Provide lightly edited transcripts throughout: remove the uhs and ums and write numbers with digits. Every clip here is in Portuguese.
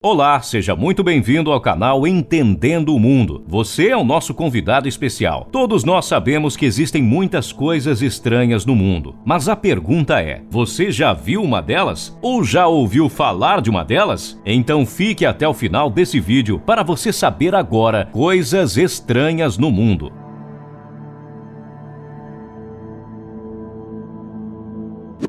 Olá, seja muito bem-vindo ao canal Entendendo o Mundo. Você é o nosso convidado especial. Todos nós sabemos que existem muitas coisas estranhas no mundo. Mas a pergunta é, você já viu uma delas? Ou já ouviu falar de uma delas? Então fique até o final desse vídeo para você saber agora coisas estranhas no mundo.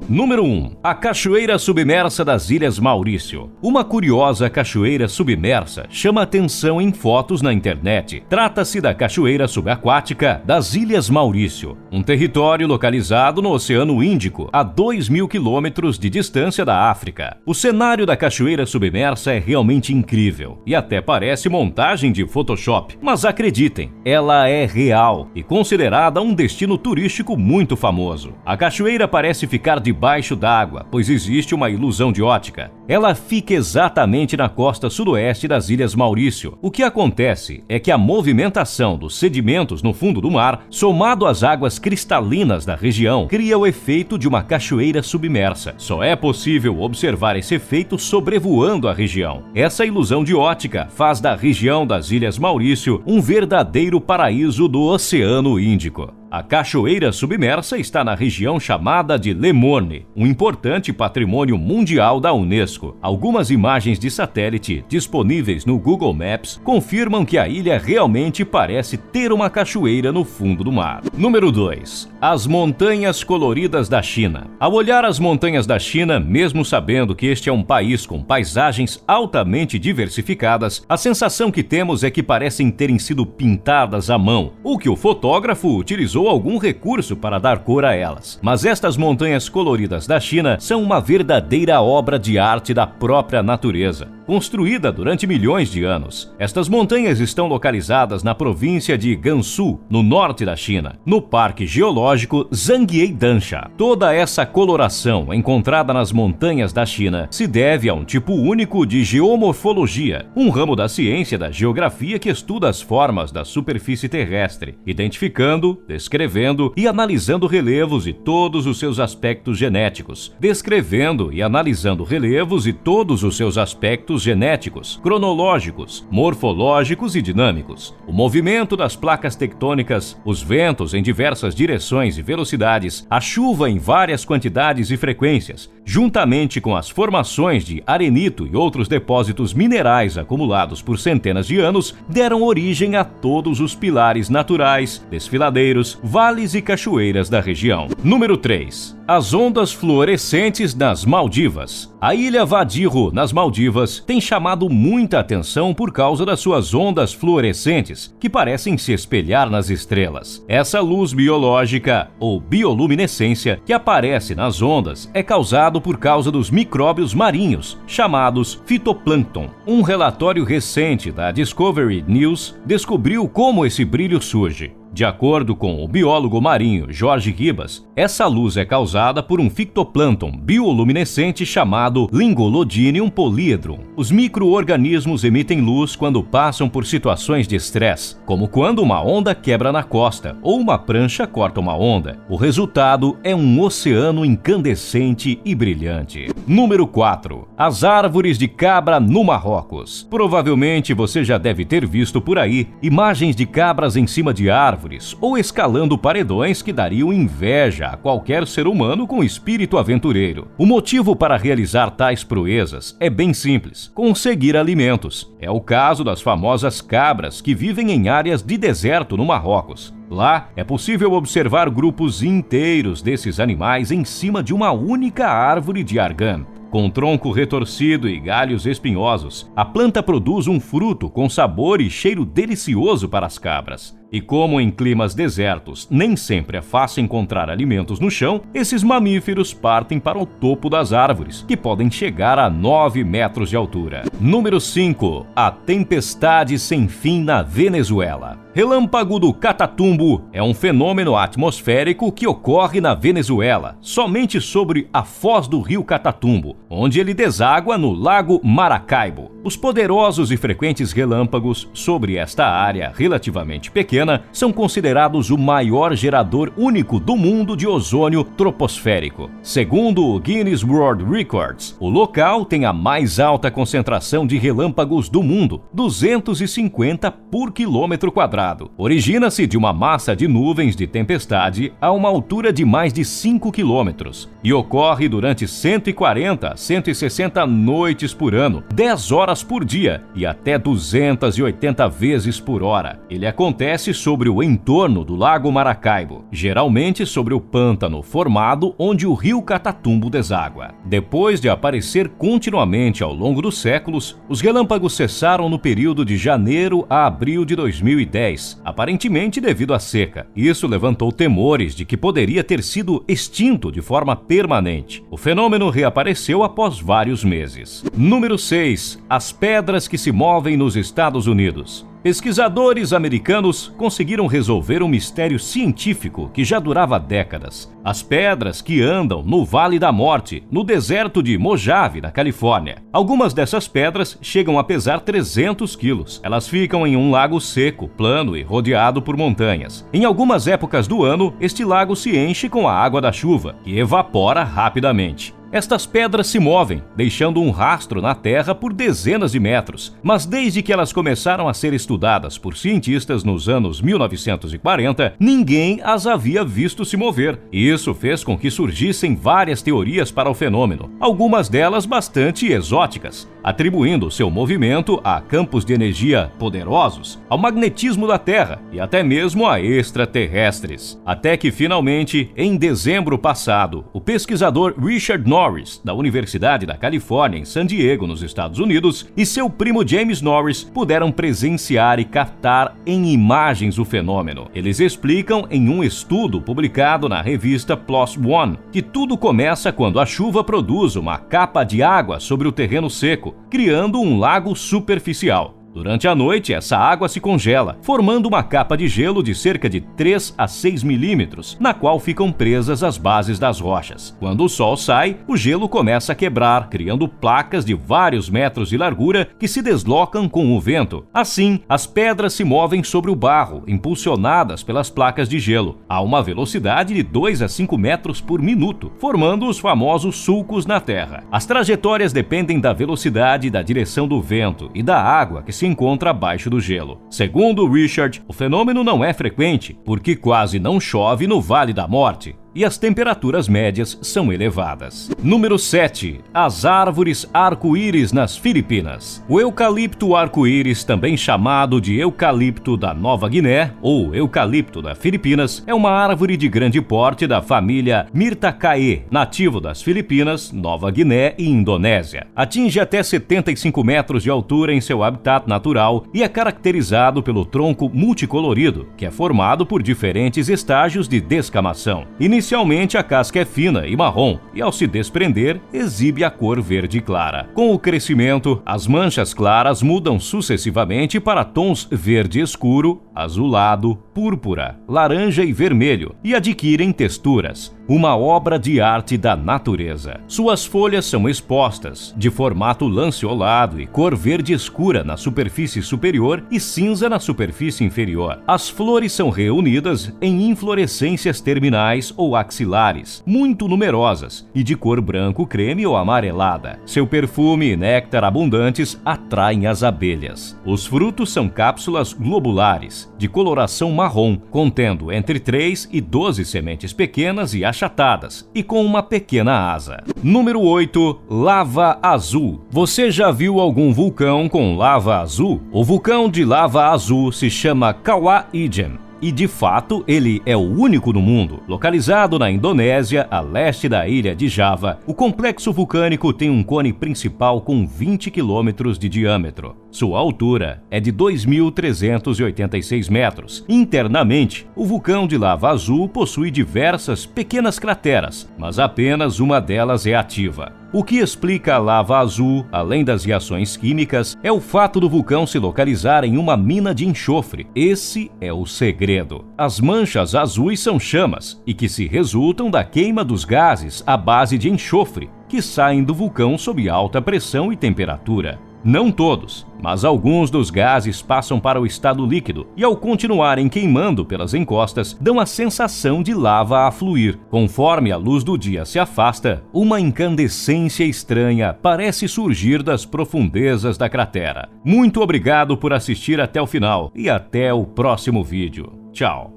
Número 1. A Cachoeira Submersa das Ilhas Maurício. Uma curiosa cachoeira submersa chama atenção em fotos na internet. Trata-se da cachoeira subaquática das Ilhas Maurício, um território localizado no Oceano Índico, a 2.000 quilômetros de distância da África. O cenário da cachoeira submersa é realmente incrível e até parece montagem de Photoshop, mas acreditem, ela é real e considerada um destino turístico muito famoso. A cachoeira parece ficar debaixo d'água, pois existe uma ilusão de ótica. Ela fica exatamente na costa sudoeste das Ilhas Maurício. O que acontece é que a movimentação dos sedimentos no fundo do mar, somado às águas cristalinas da região, cria o efeito de uma cachoeira submersa. Só é possível observar esse efeito sobrevoando a região. Essa ilusão de ótica faz da região das Ilhas Maurício um verdadeiro paraíso do Oceano Índico. A cachoeira submersa está na região chamada de Le Morne, um importante patrimônio mundial da Unesco. Algumas imagens de satélite disponíveis no Google Maps confirmam que a ilha realmente parece ter uma cachoeira no fundo do mar. Número 2. As Montanhas Coloridas da China. Ao olhar as montanhas da China, mesmo sabendo que este é um país com paisagens altamente diversificadas, a sensação que temos é que parecem terem sido pintadas à mão, ou que o fotógrafo utilizou algum recurso para dar cor a elas. Mas estas montanhas coloridas da China são uma verdadeira obra de arte da própria natureza, construída durante milhões de anos. Estas montanhas estão localizadas na província de Gansu, no norte da China, no Parque Geológico Zhangye-Dansha. Toda essa coloração encontrada nas montanhas da China se deve a um tipo único de geomorfologia, um ramo da ciência da geografia que estuda as formas da superfície terrestre, identificando, descrevendo e analisando relevos e todos os seus aspectos genéticos, descrevendo e analisando relevos e todos os seus aspectos genéticos, cronológicos, morfológicos e dinâmicos. O movimento das placas tectônicas, os ventos em diversas direções e velocidades, a chuva em várias quantidades e frequências, juntamente com as formações de arenito e outros depósitos minerais acumulados por centenas de anos, deram origem a todos os pilares naturais, desfiladeiros, vales e cachoeiras da região. Número 3. As ondas fluorescentes nas Maldivas. A ilha Vadiro, nas Maldivas, tem chamado muita atenção por causa das suas ondas fluorescentes, que parecem se espelhar nas estrelas. Essa luz biológica, ou bioluminescência, que aparece nas ondas, é causado por causa dos micróbios marinhos, chamados fitoplâncton. Um relatório recente da Discovery News descobriu como esse brilho surge. De acordo com o biólogo marinho Jorge Ribas, essa luz é causada por um fitoplâncton bioluminescente chamado Lingolodidium polyhedron. Os micro-organismos emitem luz quando passam por situações de estresse, como quando uma onda quebra na costa ou uma prancha corta uma onda. O resultado é um oceano incandescente e brilhante. Número 4. As árvores de cabra no Marrocos. Provavelmente você já deve ter visto por aí imagens de cabras em cima de árvores ou escalando paredões que dariam inveja a qualquer ser humano com espírito aventureiro. O motivo para realizar tais proezas é bem simples: conseguir alimentos. É o caso das famosas cabras que vivem em áreas de deserto no Marrocos. Lá é possível observar grupos inteiros desses animais em cima de uma única árvore de argan. Com tronco retorcido e galhos espinhosos, a planta produz um fruto com sabor e cheiro delicioso para as cabras. E como em climas desertos nem sempre é fácil encontrar alimentos no chão, esses mamíferos partem para o topo das árvores, que podem chegar a 9 metros de altura. Número 5. A tempestade sem fim na Venezuela. Relâmpago do Catatumbo é um fenômeno atmosférico que ocorre na Venezuela, somente sobre a foz do rio Catatumbo, onde ele deságua no Lago Maracaibo. Os poderosos e frequentes relâmpagos sobre esta área relativamente pequena são considerados o maior gerador único do mundo de ozônio troposférico. Segundo o Guinness World Records, o local tem a mais alta concentração de relâmpagos do mundo, 250 por quilômetro quadrado. Origina-se de uma massa de nuvens de tempestade a uma altura de mais de 5 quilômetros e ocorre durante 140 a 160 noites por ano, 10 horas por dia e até 280 vezes por hora. Ele acontece sobre o entorno do Lago Maracaibo, geralmente sobre o pântano formado onde o rio Catatumbo deságua. Depois de aparecer continuamente ao longo dos séculos, os relâmpagos cessaram no período de janeiro a abril de 2010, aparentemente devido à seca. Isso levantou temores de que poderia ter sido extinto de forma permanente. O fenômeno reapareceu após vários meses. Número 6. As pedras que se movem nos Estados Unidos. Pesquisadores americanos conseguiram resolver um mistério científico que já durava décadas. As pedras que andam no Vale da Morte, no deserto de Mojave, na Califórnia. Algumas dessas pedras chegam a pesar 300 quilos. Elas ficam em um lago seco, plano e rodeado por montanhas. Em algumas épocas do ano, este lago se enche com a água da chuva, que evapora rapidamente. Estas pedras se movem, deixando um rastro na Terra por dezenas de metros, mas desde que elas começaram a ser estudadas por cientistas nos anos 1940, ninguém as havia visto se mover. Isso fez com que surgissem várias teorias para o fenômeno, algumas delas bastante exóticas, atribuindo seu movimento a campos de energia poderosos, ao magnetismo da Terra e até mesmo a extraterrestres. Até que finalmente, em dezembro passado, o pesquisador Richard Norris, da Universidade da Califórnia em San Diego, nos Estados Unidos, e seu primo James Norris puderam presenciar e captar em imagens o fenômeno. Eles explicam em um estudo publicado na revista PLOS ONE que tudo começa quando a chuva produz uma capa de água sobre o terreno seco, criando um lago superficial. Durante a noite, essa água se congela, formando uma capa de gelo de cerca de 3 a 6 milímetros, na qual ficam presas as bases das rochas. Quando o sol sai, o gelo começa a quebrar, criando placas de vários metros de largura que se deslocam com o vento. Assim, as pedras se movem sobre o barro, impulsionadas pelas placas de gelo, a uma velocidade de 2 a 5 metros por minuto, formando os famosos sulcos na Terra. As trajetórias dependem da velocidade e da direção do vento e da água que se encontra abaixo do gelo. Segundo Richard, o fenômeno não é frequente, porque quase não chove no Vale da Morte e as temperaturas médias são elevadas. Número 7. As árvores arco-íris nas Filipinas. O eucalipto arco-íris, também chamado de eucalipto da Nova Guiné ou eucalipto das Filipinas, é uma árvore de grande porte da família Myrtaceae, nativo das Filipinas, Nova Guiné e Indonésia. Atinge até 75 metros de altura em seu habitat natural e é caracterizado pelo tronco multicolorido, que é formado por diferentes estágios de descamação. Inicialmente a casca é fina e marrom e ao se desprender exibe a cor verde clara. Com o crescimento, as manchas claras mudam sucessivamente para tons verde escuro, azulado, púrpura, laranja e vermelho e adquirem texturas. Uma obra de arte da natureza. Suas folhas são expostas, de formato lanceolado e cor verde escura na superfície superior e cinza na superfície inferior. As flores são reunidas em inflorescências terminais ou axilares, muito numerosas e de cor branco-creme ou amarelada. Seu perfume e néctar abundantes atraem as abelhas. Os frutos são cápsulas globulares, de coloração marrom, contendo entre 3 e 12 sementes pequenas e achatadas, e com uma pequena asa. Número 8. Lava azul. Você já viu algum vulcão com lava azul? O vulcão de lava azul se chama Kawah Ijen. E, de fato, ele é o único no mundo. Localizado na Indonésia, a leste da ilha de Java, o complexo vulcânico tem um cone principal com 20 quilômetros de diâmetro. Sua altura é de 2.386 metros. Internamente, o vulcão de lava azul possui diversas pequenas crateras, mas apenas uma delas é ativa. O que explica a lava azul, além das reações químicas, é o fato do vulcão se localizar em uma mina de enxofre. Esse é o segredo. As manchas azuis são chamas e que se resultam da queima dos gases à base de enxofre, que saem do vulcão sob alta pressão e temperatura. Não todos, mas alguns dos gases passam para o estado líquido e, ao continuarem queimando pelas encostas, dão a sensação de lava a fluir. Conforme a luz do dia se afasta, uma incandescência estranha parece surgir das profundezas da cratera. Muito obrigado por assistir até o final e até o próximo vídeo. Tchau!